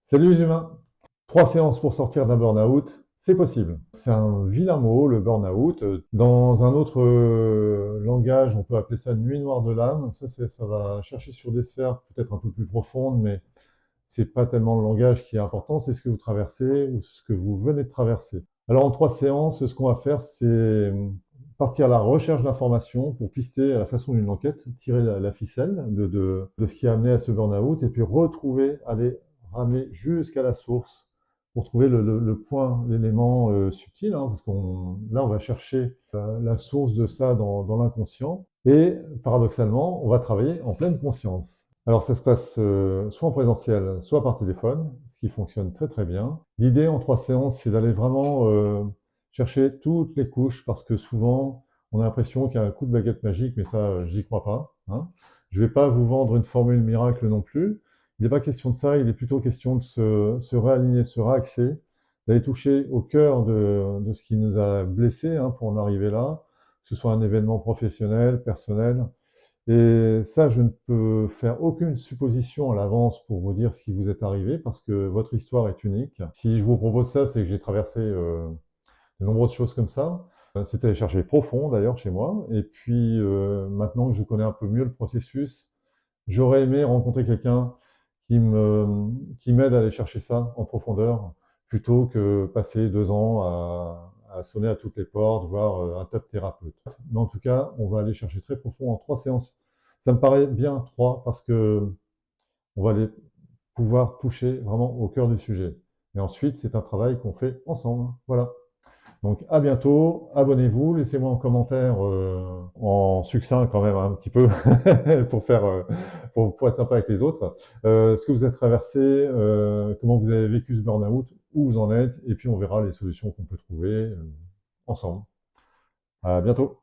Salut les humains! 3 séances pour sortir d'un burn-out, c'est possible. C'est un vilain mot, le burn-out. Dans un autre langage, on peut appeler ça une nuit noire de l'âme. Ça va chercher sur des sphères peut-être un peu plus profondes, mais c'est pas tellement le langage qui est important, c'est ce que vous traversez ou ce que vous venez de traverser. Alors en 3 séances, ce qu'on va faire, c'est partir à la recherche d'informations pour pister à la façon d'une enquête, tirer la ficelle de ce qui a amené à ce burn-out et puis retrouver, aller ramener jusqu'à la source pour trouver le point, l'élément subtil, hein, parce qu'on là on va chercher la source de ça dans l'inconscient et paradoxalement on va travailler en pleine conscience. Alors ça se passe soit en présentiel, soit par téléphone, ce qui fonctionne très très bien. L'idée en 3 séances, c'est d'aller vraiment chercher toutes les couches parce que souvent on a l'impression qu'il y a un coup de baguette magique, mais ça j'y crois pas, hein. Je vais pas vous vendre une formule miracle non plus. Il n'est pas question de ça, il est plutôt question de se réaligner, se réaxer, d'aller toucher au cœur de ce qui nous a blessés, hein, pour en arriver là, que ce soit un événement professionnel, personnel. Et ça, je ne peux faire aucune supposition à l'avance pour vous dire ce qui vous est arrivé parce que votre histoire est unique. Si je vous propose ça, c'est que j'ai traversé de nombreuses choses comme ça. C'était aller chercher profond d'ailleurs chez moi. Et puis maintenant que je connais un peu mieux le processus, j'aurais aimé rencontrer quelqu'un qui m'aide à aller chercher ça en profondeur, plutôt que passer 2 ans à sonner à toutes les portes, voir un tas de thérapeutes. Mais en tout cas, on va aller chercher très profond en 3 séances. Ça me paraît bien 3 parce que on va aller pouvoir toucher vraiment au cœur du sujet. Et ensuite, c'est un travail qu'on fait ensemble. Voilà. Donc à bientôt, abonnez-vous, laissez-moi un commentaire en succinct quand même, hein, un petit peu pour faire pour être sympa avec les autres. Ce que vous avez traversé, comment vous avez vécu ce burn-out, où vous en êtes, et puis on verra les solutions qu'on peut trouver ensemble. À bientôt.